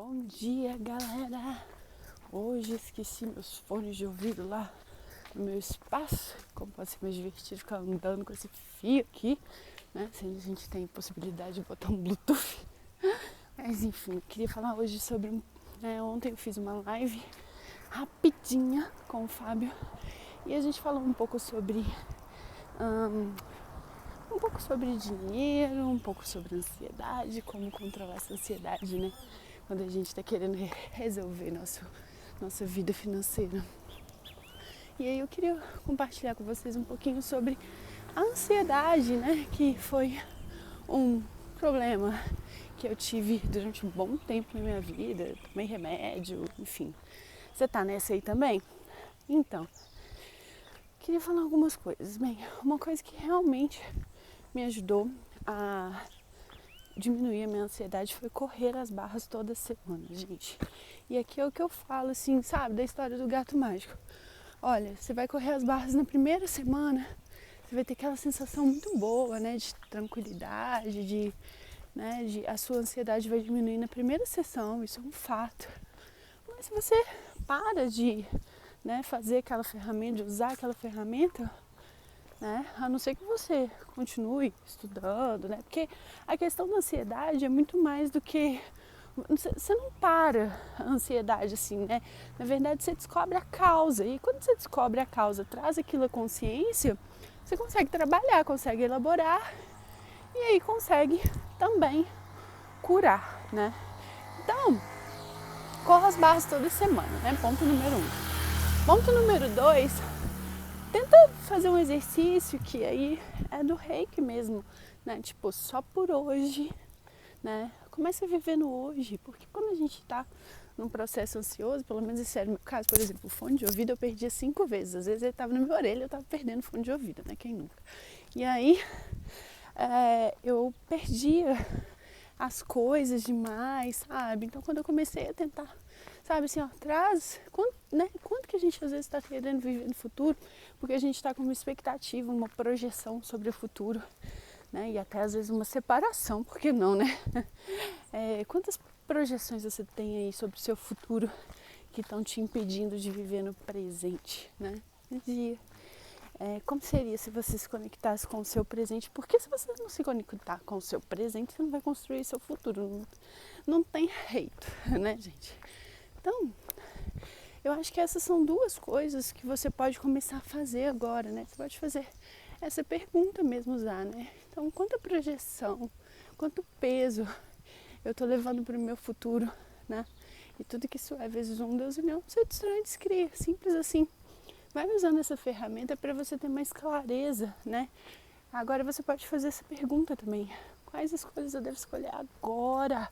Bom dia, galera! Hoje esqueci meus fones de ouvido lá no meu espaço. Como pode ser mais divertido ficar andando com esse fio aqui, né? Se a gente tem possibilidade de botar um Bluetooth. Mas enfim, queria falar hoje sobre... ontem eu fiz uma live rapidinha com o Fábio e a gente falou um pouco sobre... um pouco sobre dinheiro, um pouco sobre ansiedade, como controlar essa ansiedade, né? Quando a gente está querendo resolver nossa vida financeira. E aí eu queria compartilhar com vocês um pouquinho sobre a ansiedade, né? Que foi um problema que eu tive durante um bom tempo na minha vida. Tomei remédio, enfim. Você tá nessa aí também? Então, queria falar algumas coisas. Bem, uma coisa que realmente me ajudou a diminuir a minha ansiedade foi correr as barras toda semana, gente. E aqui é o que eu falo, assim, sabe, da história do gato mágico. Olha, você vai correr as barras na primeira semana, você vai ter aquela sensação muito boa, né, de tranquilidade, a sua ansiedade vai diminuir na primeira sessão, isso é um fato. Mas se você para de, fazer aquela ferramenta, de usar aquela ferramenta, a não ser que você continue estudando, porque a questão da ansiedade é muito mais do que... Você não para a ansiedade assim, né? Na verdade, você descobre a causa. E quando você descobre a causa, traz aquilo à consciência, você consegue trabalhar, consegue elaborar e aí consegue também curar, né? Então, corra as barras toda semana, né? Ponto número 1. Ponto número 2, tenta fazer um exercício que aí é do Reiki mesmo, né? Tipo, só por hoje, né? Comece a viver no hoje, porque quando a gente tá num processo ansioso, pelo menos esse era o meu caso, por exemplo, o fone de ouvido eu perdia 5 vezes. Às vezes ele tava na minha orelha, eu tava perdendo o fone de ouvido, né? Quem nunca? E aí, eu perdia as coisas demais, sabe? Então, quando eu comecei a tentar, sabe, assim, quanto que a gente às vezes está querendo viver no futuro, porque a gente está com uma expectativa, uma projeção sobre o futuro, né? E até às vezes uma separação, por que não, né? Quantas projeções você tem aí sobre o seu futuro que estão te impedindo de viver no presente, né? Como seria se você se conectasse com o seu presente? Porque se você não se conectar com o seu presente, você não vai construir seu futuro. Não tem jeito, né, gente? Então, eu acho que essas são duas coisas que você pode começar a fazer agora, né? Você pode fazer essa pergunta mesmo, usar, né? Então, quanta projeção, quanto peso eu tô levando para o meu futuro, né? E tudo que isso é vezes 1, Deus união, você destrói e descria, simples assim. Vai usando essa ferramenta para você ter mais clareza, né? Agora você pode fazer essa pergunta também. Quais as coisas eu devo escolher agora,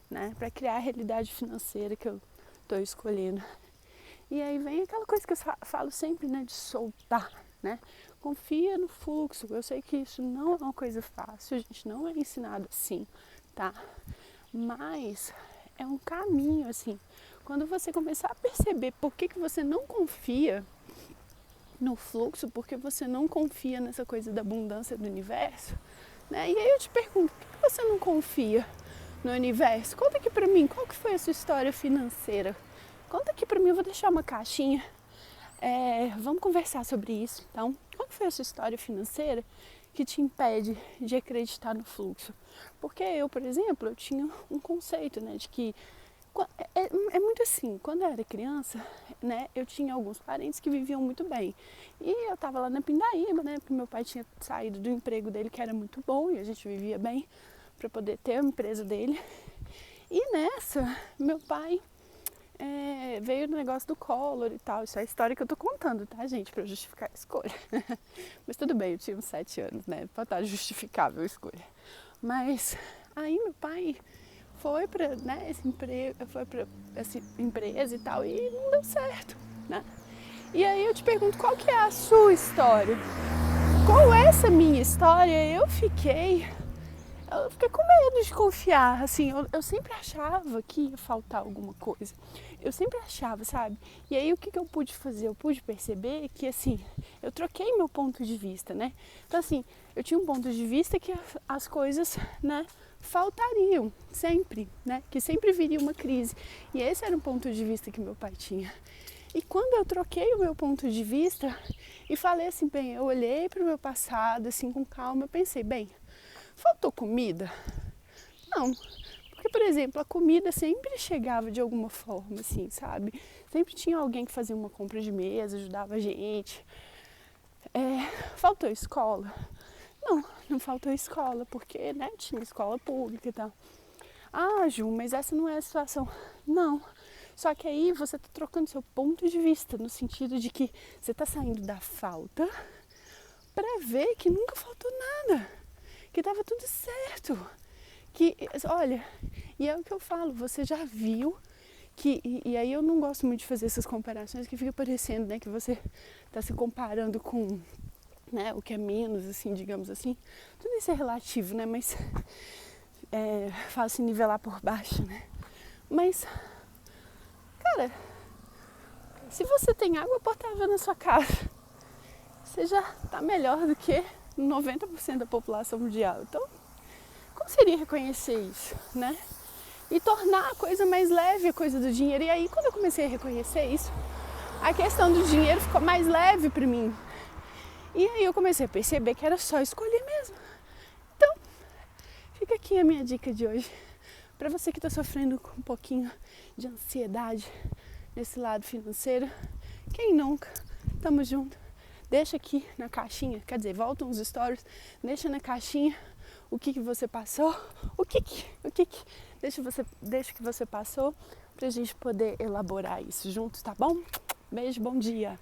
né? Para criar a realidade financeira que eu tô escolhendo. E aí vem aquela coisa que eu falo sempre, né? De soltar, né? Confia no fluxo. Eu sei que isso não é uma coisa fácil, a gente não é ensinado assim, tá? Mas é um caminho, assim. Quando você começar a perceber por que você não confia no fluxo, porque você não confia nessa coisa da abundância do universo, né? E aí eu te pergunto, por que você não confia no universo? Conta aqui pra mim, qual que foi a sua história financeira? Conta aqui pra mim, eu vou deixar uma caixinha. Vamos conversar sobre isso, então. Qual que foi a sua história financeira que te impede de acreditar no fluxo? Porque eu, por exemplo, eu tinha um conceito, né, de que é muito assim, quando eu era criança, né, eu tinha alguns parentes que viviam muito bem. E eu tava lá na Pindaíba, né, porque meu pai tinha saído do emprego dele, que era muito bom, e a gente vivia bem para poder ter a empresa dele. E nessa, meu pai veio no negócio do Collor e tal. Isso é a história que eu tô contando, tá, gente? Pra justificar a escolha. Mas tudo bem, eu tinha uns 7 anos, né? Pra estar justificável a escolha. Mas aí meu pai foi pra, essa empresa e tal, e não deu certo, né? E aí eu te pergunto, qual que é a sua história? Com essa minha história, eu fiquei eu fiquei com medo de confiar, assim, eu sempre achava que ia faltar alguma coisa. Eu sempre achava, sabe? E aí o que eu pude fazer? Eu pude perceber que, assim, eu troquei meu ponto de vista, né? Então, assim, eu tinha um ponto de vista que as coisas, né, faltariam sempre, né? Que sempre viria uma crise. E esse era um ponto de vista que meu pai tinha. E quando eu troquei o meu ponto de vista e falei assim, bem, eu olhei para o meu passado, assim, com calma, eu pensei, bem, faltou comida? Não. Porque, por exemplo, a comida sempre chegava de alguma forma, assim, sabe? Sempre tinha alguém que fazia uma compra de mesa, ajudava a gente. Faltou escola? Não, não faltou escola, porque, né, tinha escola pública e tal. Ah, Ju, mas essa não é a situação. Não. Só que aí você tá trocando seu ponto de vista, no sentido de que você tá saindo da falta para ver que nunca faltou nada, que tava tudo certo. Que, olha, e é o que eu falo, você já viu que, e aí eu não gosto muito de fazer essas comparações que fica parecendo, né, que você tá se comparando com, né, o que é menos, assim, digamos assim. Tudo isso é relativo, né, mas fácil nivelar por baixo, né. Mas, cara, se você tem água potável na sua casa, você já tá melhor do que 90% da população mundial. Então, como seria reconhecer isso, né? E tornar a coisa mais leve, a coisa do dinheiro. E aí, quando eu comecei a reconhecer isso, a questão do dinheiro ficou mais leve para mim. E aí eu comecei a perceber que era só escolher mesmo. Então, fica aqui a minha dica de hoje. Para você que está sofrendo com um pouquinho de ansiedade nesse lado financeiro, quem nunca? Tamo junto. Deixa aqui na caixinha, quer dizer, volta uns stories, deixa na caixinha o que você passou, deixa que você passou pra gente poder elaborar isso juntos, tá bom? Beijo, bom dia!